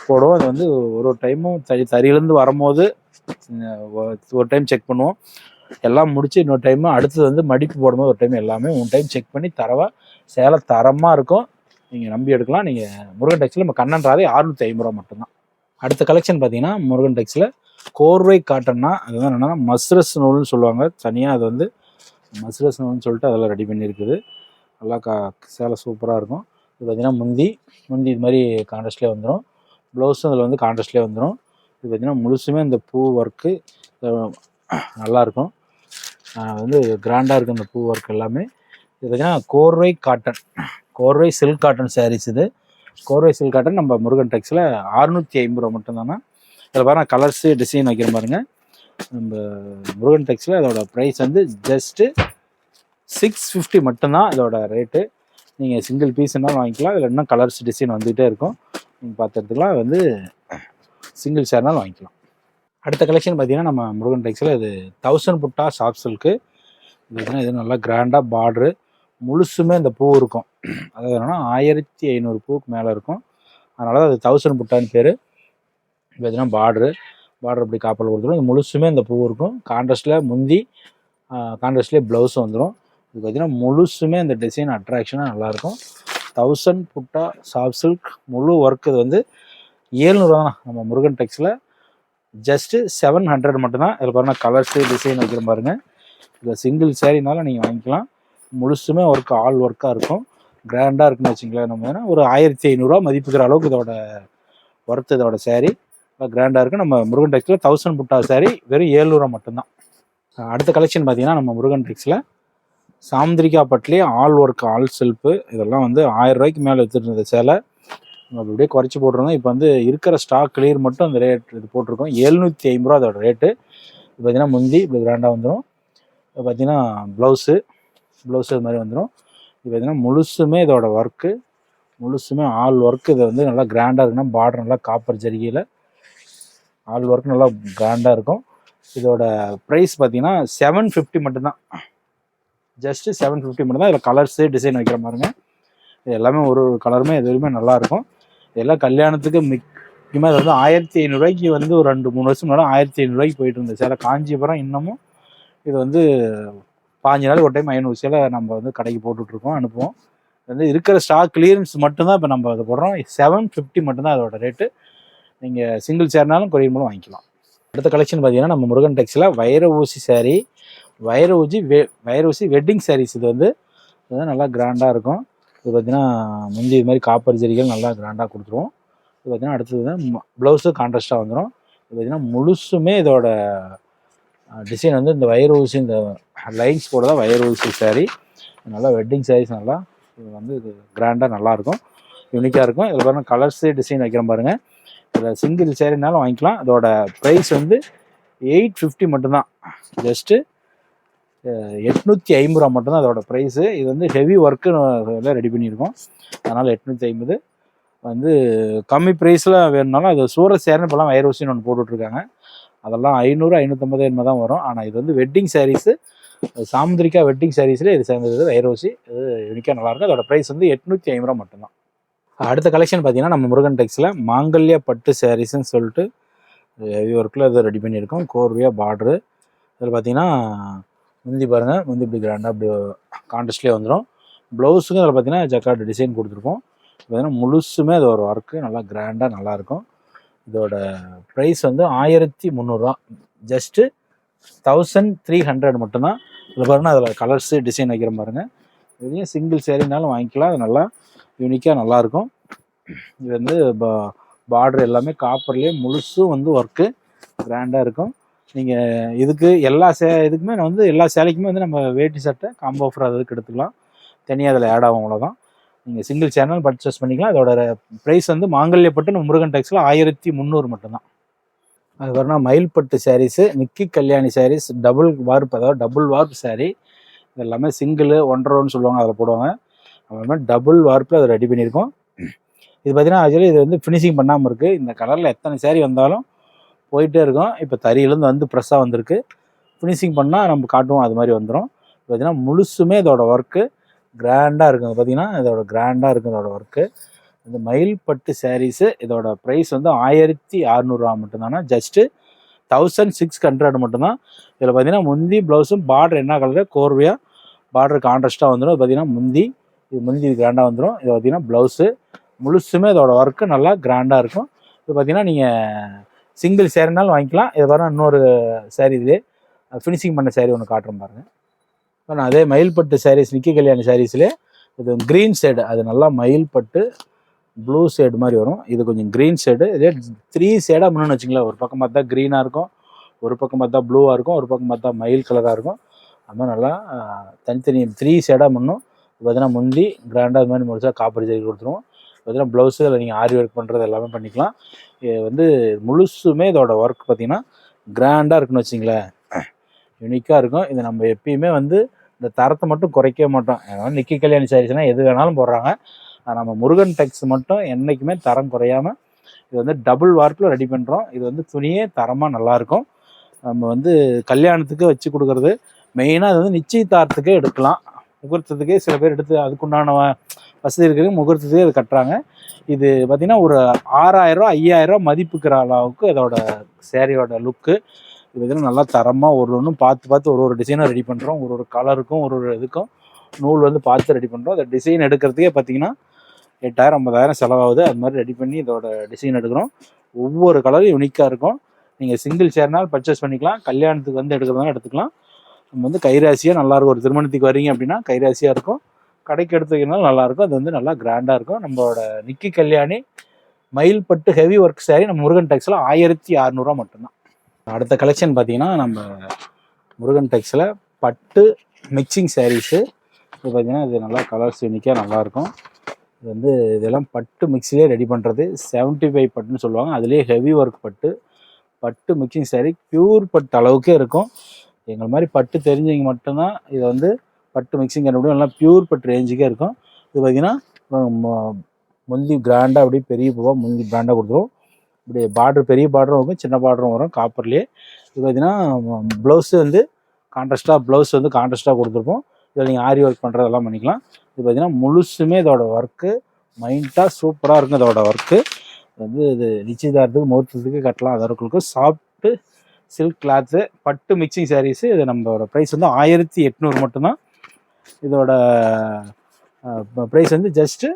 போடுவோம். அது வந்து ஒரு டைமும் தறியிலேருந்து வரும்போது ஒரு டைம் செக் பண்ணுவோம். எல்லாம் முடிச்சு இன்னொரு டைமு அடுத்தது வந்து மடிப்பு போடும்போது ஒரு டைம் எல்லாமே 3 டைம் செக் பண்ணி சேலை தரமாக இருக்கும். நீங்கள் நம்பி எடுக்கலாம். நீங்கள் முருகன் டெக்ஸில் நம்ம கண்ணன் ராதை 650 மட்டும்தான். அடுத்த கலெக்ஷன் பார்த்தீங்கன்னா முருகன் டெக்ஸில் கோர்வை காட்டன்னா அது வந்து என்னென்னா மஸ்ரஸ் நூல்னு சொல்லுவாங்க. தனியாக அது வந்து மஸ்ரஸ் நூல்னு சொல்லிட்டு அதெல்லாம் ரெடி பண்ணியிருக்குது. நல்லா சேலை சூப்பராக இருக்கும். இது பார்த்திங்கன்னா முந்தி இது மாதிரி கான்ட்ராஸ்ட்லேயே வந்துடும். ப்ளவுஸும் அதில் வந்து கான்ட்ராஸ்ட்லேயே வந்துடும். இது பார்த்திங்கன்னா முழுசுமே இந்த பூ ஒர்க்கு நல்லாயிருக்கும். வந்து கிராண்டாக இருக்கும் இந்த பூ ஒர்க் எல்லாமே. இது பார்த்திங்கன்னா கோர்வை சில்க் காட்டன் சாரீஸ். இது கோர்வை சில்க் காட்டன் நம்ம முருகன் டெக்ஸில் 650 மட்டும்தானா. இதில் பாருங்கள் கலர்ஸு டிசைன் வைக்கிற பாருங்க. நம்ம முருகன் டெக்ஸில் அதோட ப்ரைஸ் வந்து ஜஸ்ட்டு 650 மட்டும்தான் இதோட ரேட்டு. நீங்கள் சிங்கிள் பீஸ்னாலும் வாங்கிக்கலாம். இதில் இன்னும் கலர்ஸ் டிசைன் வந்துகிட்டே இருக்கும். நீங்கள் பார்த்து எடுத்துக்கலாம். வந்து சிங்கிள் சேர்னாலும் வாங்கிக்கலாம். அடுத்த கலெக்ஷன் பார்த்தீங்கன்னா நம்ம முருகன் டெக்ஸில் இது 1000 புட்டா சாஃப்ட் சில்க்கு. இது பார்த்தீங்கன்னா இது நல்லா கிராண்டாக பார்ட்ரு முழுசுமே இந்த பூ இருக்கும். அதாவது என்னென்னா 1500 பூவுக்கு மேலே இருக்கும். அதனால தான் அது 1000 புட்டான்னு பேர். பார்த்தீங்கன்னா பார்டர் இப்படி காப்பல் கொடுத்துரும். இது முழுசுமே இந்த பூ இருக்கும். கான்ட்ராஸ்ட்டில் முந்தி கான்ட்ராஸ்ட்லேயே ப்ளவுஸ் வந்துடும். இது பார்த்தீங்கன்னா முழுசுமே இந்த டிசைன் அட்ராக்ஷனாக நல்லாயிருக்கும். 1000 புட்டா சாஃப்ட் சில்க் முழு ஒர்க். இது வந்து 700 தான் நம்ம முருகன் டெக்ஸில் ஜஸ்ட்டு 700 மட்டும்தான். இதில் பாருங்கள் கலர்ஸு டிசைன் வைக்கிற பாருங்கள். இதில் சிங்கிள் சேரீனாலும் நீங்கள் வாங்கிக்கலாம். முழுசுமே ஒர்க் ஆல் ஒர்க்காக இருக்கும். கிராண்டாக இருக்குன்னு வச்சிங்களேன். நம்ம ஒரு 1500 மதிப்புக்கிற அளவுக்கு இதோட ஒர்த்து இதோட சேரீ கிராண்டாக இருக்குது. நம்ம முருகன் டெக்ஸில் 1000 புட்டா சேரீ வெறும் 700 மட்டும்தான். அடுத்த கலெக்ஷன் பார்த்தீங்கன்னா நம்ம முருகன் டெக்ஸில் சாமுந்திரிகா பட்லேயே ஆல் ஒர்க் ஆல் செல்ஃபு. இதெல்லாம் வந்து 1000 ரூபாய்க்கு மேலே எடுத்துகிட்டு இருந்த சேலை நம்ம அப்படியே குறைச்சி போட்டிருந்தோம். இப்போ வந்து இருக்கிற ஸ்டாக் கிளியர் மட்டும் அந்த ரேட் இது போட்டிருக்கோம். 750 அதோட ரேட்டு. இது பார்த்தீங்கன்னா முந்தி இப்படி கிராண்டாக வந்துடும். இப்போ பார்த்தீங்கன்னா ப்ளவுஸு இது மாதிரி வந்துடும். இது பார்த்தீங்கன்னா முழுசுமே இதோட ஒர்க்கு முழுசுமே ஆல் ஒர்க். இது வந்து நல்லா கிராண்டாக இருக்குன்னா பார்டர் நல்லா காப்பர் ஜரிகையில் ஆல் ஒர்க் நல்லா கிராண்டாக இருக்கும். இதோட ப்ரைஸ் பார்த்தீங்கன்னா 750 மட்டும்தான். ஜஸ்ட்டு 750 மட்டும்தான். இதில் கலர்ஸு டிசைன் வைக்கிற பாருங்க. இது எல்லாமே ஒரு கலருமே எதுவுமே நல்லாயிருக்கும். இதெல்லாம் கல்யாணத்துக்கு முக்கியமாக இது வந்து 1500 ரூபாய்க்கு வந்து ஒரு 2-3 வருஷம் முன்னாடி 1500 ரூபாய்க்கு போயிட்டு இருந்த சேலை காஞ்சிபுரம். இன்னமும் இது வந்து 5 நாள் ஒரு டைம் 500 சேலை நம்ம வந்து கடைக்கு போட்டுட்ருக்கோம், அனுப்புவோம். வந்து இருக்கிற ஸ்டாக் கிளியரன்ஸ் மட்டும்தான் இப்போ நம்ம அதை போடுறோம். 750 மட்டும்தான் அதோட ரேட்டு. நீங்கள் சிங்கிள் சேர்னாலும் கொரியர் மூலம் வாங்கிக்கலாம். அடுத்த கலெக்ஷன் பார்த்தீங்கன்னா நம்ம முருகன் டெக்ஸில் வைர ஊசி சாரீ, வைர ஊசி வெட்டிங் சாரீஸ். இது வந்து நல்லா கிராண்டாக இருக்கும். இது பார்த்தீங்கன்னா முந்தி இது மாதிரி காப்பர் ஜரிகள் நல்லா கிராண்டாக கொடுத்துருவோம். இது பார்த்தீங்கன்னா அடுத்தது வந்து ப்ளவுஸு கான்ட்ராஸ்ட்டாக வந்துடும். இது பார்த்தீங்கன்னா முழுசுமே இதோட டிசைன் வந்து இந்த வைர ஊசி இந்த லைன்ஸ் கூட தான் வைர ஊசி சாரீ. நல்லா வெட்டிங் சாரீஸ் நல்லா இது வந்து இது கிராண்டாக நல்லாயிருக்கும், யூனிக்காக இருக்கும். இதில் பாருங்கள் கலர்ஸு டிசைன் வைக்கிற பாருங்கள். இதில் சிங்கிள் சேரீனாலும் வாங்கிக்கலாம். இதோட ப்ரைஸ் வந்து 850 மட்டும்தான். ஜஸ்ட்டு 850 மட்டும்தான் அதோட ப்ரைஸு. இது வந்து ஹெவி ஒர்க்கு எல்லாம் ரெடி பண்ணியிருக்கோம். அதனால் 850 வந்து கம்மி ப்ரைஸில் வேணுனாலும் அது சூரத் சேரீன்னு இப்போலாம் வைர ஊசின்னு ஒன்று போட்டுட்ருக்காங்க. அதெல்லாம் 500 550 என்ன தான் வரும். ஆனால் இது வந்து வெட்டிங் சாரீஸு, சாமுந்திரிகா வெட்டிங் சாரீஸில் இது சேர்ந்தது வைர ஊசி. இது யூனிக்காக நல்லாயிருக்கும். அதோட ப்ரைஸ் வந்து 850 மட்டும்தான். அடுத்த கலெக்ஷன் பார்த்தீங்கன்னா நம்ம முருகன் டெக்ஸில் மாங்கல்யா பட்டு சாரீஸ்ன்னு சொல்லிட்டு ஹெவி ஒர்க்கில் இதை ரெடி பண்ணியிருக்கோம். கோர்வையாக பார்ட்ரு. இதில் பார்த்தீங்கன்னா முந்தி பாருங்கள், முந்தி இப்படி கிராண்டாக அப்படி கான்ட்ராஸ்ட்லேயே வந்துடும். ப்ளவுஸுக்கும் அதில் பார்த்தீங்கன்னா ஜக்கார்டு டிசைன் கொடுத்துருப்போம். பார்த்தீங்கன்னா முழுசுமே அது ஒரு ஒர்க்கு நல்லா கிராண்டாக நல்லாயிருக்கும். இதோட ப்ரைஸ் வந்து 1300 ஜஸ்ட்டு 1300 மட்டும்தான். இதில் பாருங்கள், அதில் கலர்ஸு டிசைன் வைக்கிற பாருங்கள். இதையும் சிங்கிள் சேரீனாலும் வாங்கிக்கலாம். அது நல்லா யூனிக்காக நல்லாயிருக்கும். இது வந்து பார்டர் எல்லாமே காப்பர்லேயே முழுசும் வந்து ஒர்க்கு கிராண்டாக இருக்கும். நீங்கள் இதுக்கு இதுக்குமே வந்து எல்லா சேலைக்குமே வந்து நம்ம வேட்டி சட்டை காம்போ ஆஃபர் அதுக்கு எடுத்துக்கலாம். தனியாக அதில் ஆட் ஆகும், அவ்வளோதான். நீங்கள் சிங்கிள் சேனல் பர்ச்சேஸ் பண்ணிக்கலாம். அதோட ப்ரைஸ் வந்து மாங்கல்யப்பட்டு நம்ம முருகன் டெக்ஸில் 1300 மட்டும்தான். அது வரணும் மயில்பட்டு சாரீஸு, நிக்கி கல்யாணி சாரீஸ், டபுள் வார்ப், அதாவது டபுள் வார்ப் சாரீ. இது எல்லாமே சிங்கிள் 1.5 சொல்லுவாங்க, அதில் போடுவாங்க. அப்புறமா டபுள் வார்ப்பில் அதை ரெடி பண்ணியிருக்கோம். இது பார்த்தீங்கன்னா ஆக்சுவலி இது வந்து ஃபினிஷிங் பண்ணாமல் இருக்குது. இந்த கலரில் எத்தனை சாரீ வந்தாலும் போயிட்டே இருக்கும். இப்போ தறியிலேருந்து வந்து ப்ரெஸ்ஸாக வந்திருக்கு. ஃபினிஷிங் பண்ணால் நம்ம காட்டுவோம், அது மாதிரி வந்துடும். பார்த்தீங்கன்னா முழுசுமே இதோட ஒர்க்கு கிராண்டாக இருக்கும். பார்த்தீங்கன்னா இதோட கிராண்டாக இருக்கும் இதோட ஒர்க்கு. இந்த மயில்பட்டு சாரீஸு இதோட ப்ரைஸ் வந்து 1600 மட்டும்தானா, ஜஸ்ட்டு 1600 மட்டும்தான். இதில் பார்த்தீங்கன்னா முந்தி ப்ளவுஸும் பார்டர் என்ன கலரு கோர்வையாக பார்டர் கான்ட்ராஸ்ட்டாக வந்துடும். பார்த்தீங்கன்னா முந்தி கிராண்டாக வந்துடும். இது பார்த்தீங்கன்னா ப்ளவுஸு முழுசுமே இதோட ஒர்க்கு நல்லா கிராண்டாக இருக்கும். இது பார்த்தீங்கன்னா நீங்கள் சிங்கிள் சேரீனாலும் வாங்கிக்கலாம். இது பாருங்கள், இன்னொரு சாரீ இதுலேயே ஃபினிஷிங் பண்ண சாரீ ஒன்று காட்டுறோம் பாருங்கள். ஆனால் அதே மயில்பட்டு சாரீஸ், நிக்கி கல்யாணி சாரீஸ்லேயே இது க்ரீன் ஷேடு, அது நல்லா மயில்பட்டு ப்ளூ ஷேடு மாதிரி வரும். இது கொஞ்சம் க்ரீன் ஷேடு. இதே 3 ஷேடாக பண்ணணும்னு வச்சுங்களேன். ஒரு பக்கம் பார்த்தா க்ரீனாக இருக்கும், ஒரு பக்கம் பார்த்தா ப்ளூவாக இருக்கும், ஒரு பக்கம் பார்த்தா மயில் கலராக இருக்கும். அது மாதிரி நல்லா தனித்தனி 3 ஷேடாக பண்ணணும். பார்த்தீங்கன்னா முந்தி கிராண்டாக அது மாதிரி முடிச்சா காப்பர் ஜெரி கொடுத்துருவோம். பார்த்தீங்கன்னா ப்ளவுஸு அதில் நீங்கள் ஆரி ஒர்க் பண்ணுறது எல்லாமே பண்ணிக்கலாம். இது வந்து முழுசுமே இதோட ஒர்க் பார்த்தீங்கன்னா கிராண்டாக இருக்குன்னு வச்சிங்களேன், யூனிக்காக இருக்கும். இது நம்ம எப்பயுமே வந்து இந்த தரத்தை மட்டும் குறைக்க மாட்டோம். நிக்கி கல்யாணி சாரீஸ்னால் எது வேணாலும் போடுறாங்க. நம்ம முருகன் டெக்ஸ் மட்டும் என்றைக்குமே தரம் குறையாமல் இது வந்து டபுள் வார்ப்பில் ரெடி பண்ணுறோம். இது வந்து துணியே தரமாக நல்லாயிருக்கும். நம்ம வந்து கல்யாணத்துக்கு வச்சு கொடுக்குறது மெயினாக. அது வந்து நிச்சயதார்த்தத்துக்கே எடுக்கலாம், முகூர்த்தத்துக்கே சில பேர் எடுத்து அதுக்குண்டான வசதி இருக்கிறது முகூர்த்தத்துக்கே அது கட்டுறாங்க. இது பார்த்திங்கன்னா ஒரு 6000 5000 மதிப்புக்கிற அளவுக்கு அதோட சேரீயோட லுக்கு. இது பார்த்திங்கன்னா நல்லா தரமாக ஒன்று பார்த்து ஒரு டிசைனாக ரெடி பண்ணுறோம். ஒரு கலருக்கும் ஒரு இதுக்கும் நூல் வந்து பார்த்து ரெடி பண்ணுறோம். அந்த டிசைன் எடுக்கிறதுக்கே பார்த்திங்கன்னா 8000 50,000 செலவாகுது. அது மாதிரி ரெடி பண்ணி இதோட டிசைன் எடுக்கிறோம். ஒவ்வொரு கலரும் யூனிக்காக இருக்கும். நீங்கள் சிங்கிள் சேர்னால் பர்ச்சேஸ் பண்ணிக்கலாம். கல்யாணத்துக்கு வந்து எடுக்கிறதுனால எடுத்துக்கலாம். நம்ம வந்து கைராசியாக நல்லாயிருக்கும். ஒரு திருமணத்துக்கு வரீங்க அப்படின்னா கைராசியாக இருக்கும். கடைக்கு எடுத்துக்கிறதுனால நல்லாயிருக்கும். அது வந்து நல்லா கிராண்டாக இருக்கும். நம்மளோட நிக்கி கல்யாணி மயில்பட்டு ஹெவி ஒர்க் சாரீ நம்ம முருகன் டெக்ஸில் 1600 மட்டும்தான். அடுத்த கலெக்ஷன் பார்த்தீங்கன்னா நம்ம முருகன் டெக்ஸில் பட்டு மிக்சிங் சாரீஸு. இது பார்த்தீங்கன்னா இது நல்லா கலர்ஸ் யூனிக்காக நல்லாயிருக்கும். இது வந்து இதெல்லாம் பட்டு மிக்ஸிலே ரெடி பண்ணுறது 75 பட்டுன்னு சொல்லுவாங்க. அதுலேயே ஹெவி ஒர்க் பட்டு மிக்சிங் சாரீ பியூர் பட்டு அளவுக்கே இருக்கும். எங்களை மாதிரி பட்டு தெரிஞ்சவங்க மட்டும்தான் இதை வந்து பட்டு மிக்சிங் கண்டுபிடிக்கும். எல்லாம் பியூர் பட்டு ரேஞ்சுக்கே இருக்கும். இது பார்த்திங்கன்னா முந்தி கிராண்டாக அப்படியே பெரிய பூவாக முந்தி பிராண்டாக கொடுத்துரும். இப்படி பார்டர் பெரிய பார்டரும் இருக்கும், சின்ன பார்டரும் வரும் காப்பர்லேயே. இது பார்த்திங்கன்னா ப்ளவுஸு வந்து கான்ட்ராஸ்ட்டாக கொடுத்துருப்போம். இதில் நீங்கள் ஆரி ஒர்க் பண்ணுறதெல்லாம் பண்ணிக்கலாம். இது பார்த்திங்கன்னா முழுசுமே இதோட ஒர்க்கு மைண்டாக சூப்பராக இருக்கும். இதோட ஒர்க்கு வந்து இது நிச்சயதார்த்தத்துக்கு முகூர்த்தத்துக்கு கட்டலாம். அதற்கு சாஃப்ட்டு சில்க் கிளாத்து பட்டு மிக்சிங் சாரீஸு. இது நம்மளோட ப்ரைஸ் வந்து 1800 மட்டும்தான். இதோட ப்ரைஸ் வந்து ஜஸ்ட்டு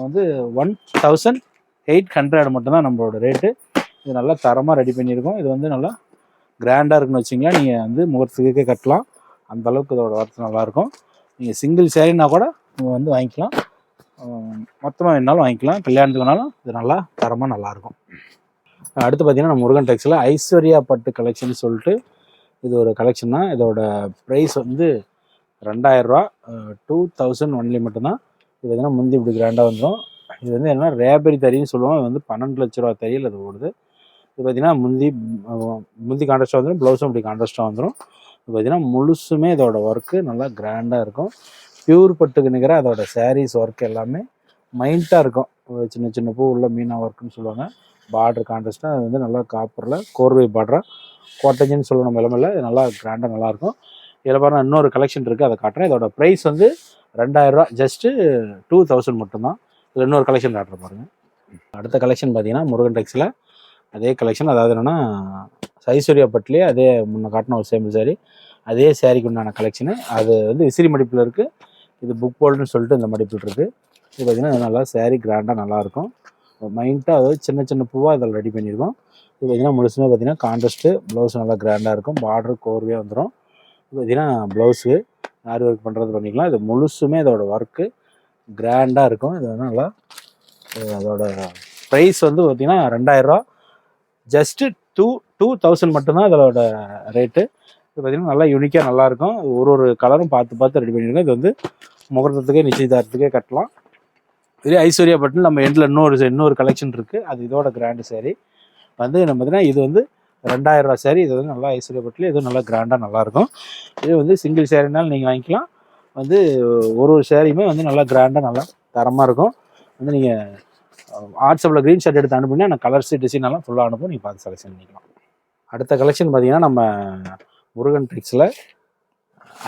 வந்து 1800 மட்டும்தான் நம்மளோட ரேட்டு. இது நல்லா தரமாக ரெடி பண்ணியிருக்கோம். இது வந்து நல்லா கிராண்டாக இருக்குன்னு வச்சிங்களேன். நீங்கள் வந்து முகூர்த்தத்துக்கே கட்டலாம். அந்தளவுக்கு இதோட ஒர்க் நல்லாயிருக்கும். நீங்கள் சிங்கிள் சேரீனா கூட நீங்கள் வந்து வாங்கிக்கலாம், மொத்தமாக வேணாலும் வாங்கிக்கலாம். கல்யாணத்துக்கு வேணாலும் இது நல்லா தரமாக நல்லாயிருக்கும். அடுத்து பார்த்திங்கன்னா நம்ம முருகன் டெக்ஸில் ஐஸ்வர்யா பட்டு கலெக்ஷன் சொல்லிட்டு இது ஒரு கலெக்ஷன் தான். இதோட ப்ரைஸ் வந்து 2000 ரூபா, 2000 ஒன்லி மட்டும்தான். இது பார்த்திங்கன்னா முந்தி இப்படி கிராண்டாக வந்துடும். இது வந்து என்னென்னா ரேபரி தறின்னு சொல்லுவோம். இது வந்து 12 லட்ச ரூபா தறியில் அது ஓடுது. இது பார்த்திங்கன்னா முந்தி கான்ட்ராஸ்ட்டாக வந்துடும், ப்ளவுஸும் இப்படி கான்ட்ராஸ்ட்டாக வந்துடும். இது பார்த்திங்கன்னா முழுசுமே இதோட ஒர்க்கு நல்லா கிராண்டாக இருக்கும். பியூர் பட்டுக்கு நிற்கிற அதோட சாரீஸ் ஒர்க் எல்லாமே மைண்டாக இருக்கும். சின்ன சின்ன பூ உள்ள மீனா ஒர்க்குன்னு சொல்லுவாங்க. பார்டர் கான்ட்ராஸ்ட்டாக அது வந்து நல்லா காப்பரில் கோர்வை பார்டராக கோட்டஞ்சின்னு சொல்லணும் நிலமையில். இது நல்லா கிராண்டாக நல்லாயிருக்கும். இதில் பாருங்கள் இன்னொரு கலெக்ஷன் இருக்குது, அதை காட்டுறேன். இதோட ப்ரைஸ் வந்து 2000 ரூபா, ஜஸ்ட்டு 2000 மட்டும்தான். இதில் இன்னொரு கலெக்ஷன் காட்டுற பாருங்கள். அடுத்த கலெக்ஷன் பார்த்தீங்கன்னா முருகன் டெக்ஸில் அதே கலெக்ஷன். அதாவது என்னென்னா ஐஸ்வர்யா பட்டுலேயே அதே முன்ன காட்டின ஒரு சேம்பிள் சாரீ, அதே சாரீக்கு உண்டான கலெக்ஷனு. அது வந்து விசிறி மடிப்பில் இருக்குது. இது புக் போல்டுன்னு சொல்லிட்டு இந்த மடிப்பில் இருக்குது. இது பார்த்திங்கன்னா நல்லா சாரீ கிராண்டாக நல்லாயிருக்கும். மைண்டாக அதாவது சின்ன சின்ன பூவாக இதில் ரெடி பண்ணியிருக்கோம். இது பார்த்தீங்கன்னா முழுசுமே பார்த்தீங்கன்னா கான்ட்ராஸ்ட்டு, ப்ளவுஸ் நல்லா கிராண்டாக இருக்கும், பார்டர் கோர்வையாக வந்துடும். இது பார்த்தீங்கன்னா ப்ளவுஸு ஆரி ஒர்க் பண்ணுறது பண்ணிக்கலாம். இது முழுசுமே இதோட ஒர்க்கு கிராண்டாக இருக்கும். இது வந்து நல்லா அதோட ப்ரைஸ் வந்து பார்த்தீங்கன்னா 2000 ஜஸ்ட்டு 2000 மட்டும்தான் இதோட ரேட்டு. இது பார்த்தீங்கன்னா நல்லா யூனிக்காக நல்லாயிருக்கும். ஒரு கலரும் பார்த்து ரெடி பண்ணியிருக்கோம். இது வந்து முகூர்த்தத்துக்கே நிச்சயதார்த்தத்துக்கே கட்டலாம். இதே ஐஸ்வர்யா பட்டில் நம்ம எண்டில் இன்னொரு கலெக்ஷன் இருக்குது. அது இதோட கிராண்டு சேரீ வந்து நம்ம பார்த்தீங்கன்னா இது வந்து 2000 சேரீ. இது வந்து நல்லா ஐஸ்வர்யா பட்டில் இது நல்லா கிராண்டாக நல்லாயிருக்கும். இது வந்து சிங்கிள் சேரீனாலும் நீங்கள் வாங்கிக்கலாம். வந்து ஒரு சேரீயுமே வந்து நல்லா கிராண்டாக நல்லா தரமாக இருக்கும். வந்து நீங்கள் வாட்ஸ்அப்பில் க்ரீன்ஷாட் எடுத்து அனுப்புனா நான் கலர்ஸு டிசைன் எல்லாம் ஃபுல்லாக அனுப்பும், நீங்கள் பார்த்து செலெக்ஷன் பண்ணிக்கலாம். அடுத்த கலெக்ஷன் பார்த்தீங்கன்னா நம்ம முருகன் ட்ரிக்ஸில்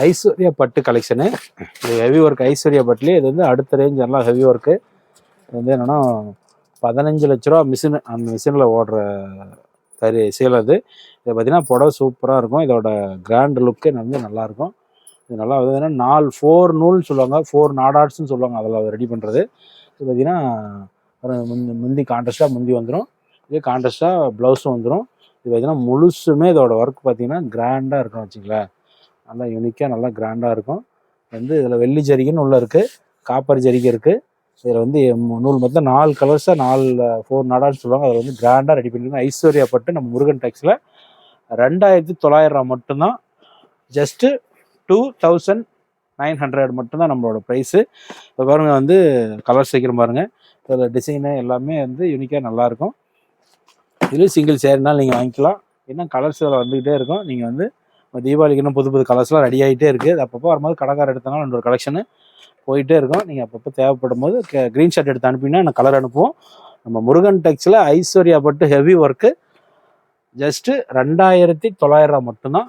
ஐஸ்வர்யா பட்டு கலெக்ஷனு. இது ஹெவி ஒர்க் ஐஸ்வர்யா பட்டுலேயே இது வந்து அடுத்த ரேஞ்ச் எல்லாம் ஹெவி ஒர்க்கு. இது வந்து என்னென்னா 15 லட்ச ரூபா மிஷின், அந்த மிஷினில் ஓடுற சேல் அது. இதை பார்த்தீங்கன்னா புடவை சூப்பராக இருக்கும். இதோட கிராண்ட் லுக்கு வந்து நல்லாயிருக்கும். இது நல்லா வந்து 4 நூல்னு சொல்லுவாங்க, 4 நாடாட்ஸ்ன்னு சொல்லுவாங்க, அதில் ரெடி பண்ணுறது. இது பார்த்தீங்கன்னா முந்தி கான்ட்ராஸ்ட்டாக முந்தி வந்துடும். இதே கான்ட்ராஸ்ட்டாக ப்ளவுஸும் வந்துடும். இது பார்த்தீங்கன்னா முழுசுமே இதோட ஒர்க் பார்த்தீங்கன்னா கிராண்டாக இருக்கும் வச்சுங்களேன். நல்லா யூனிக்காக நல்லா கிராண்டாக இருக்கும். வந்து இதில் வெள்ளி ஜரிகைன்னு உள்ள இருக்குது, காப்பர் ஜரிகை இருக்குது. இதில் வந்து நூல் மொத்தம் 4 கலர்ஸாக 4 நாடான்னு சொல்லுவாங்க. அதில் வந்து கிராண்டாக ரெடி பண்ணியிருக்கோம். ஐஸ்வர்யா பட்டு நம்ம முருகன் டெக்ஸில் 2900 மட்டும்தான். ஜஸ்ட்டு 2900 மட்டும்தான் நம்மளோட ப்ரைஸு. இப்போ பாருங்கள் வந்து கலர் சீக்கிரம் பாருங்கள். இதில் டிசைனு எல்லாமே வந்து யூனிக்காக நல்லாயிருக்கும். இதுலேயும் சிங்கிள் சேரீனாலும் நீங்கள் வாங்கிக்கலாம். இன்னும் கலர்ஸ் இதில் வந்துக்கிட்டே இருக்கும். நீங்கள் வந்து தீபாவளிக்கு இன்னும் புது கலர்ஸ்லாம் ரெடி ஆகிட்டே இருக்குது. அது அப்பப்போ வரும்போது கடைக்கார எடுத்தனால ஒரு கலெக்ஷனு போயிட்டே இருக்கும். நீங்கள் அப்பப்போ தேவைப்படும் போது க்ரீன்ஷாட் எடுத்து அனுப்பினா நான் கலர் அனுப்புவோம். நம்ம முருகன் டெக்ஸில் ஐஸ்வர்யா பட்டு ஹெவி ஒர்க்கு ஜஸ்ட்டு 2900 மட்டும்தான்.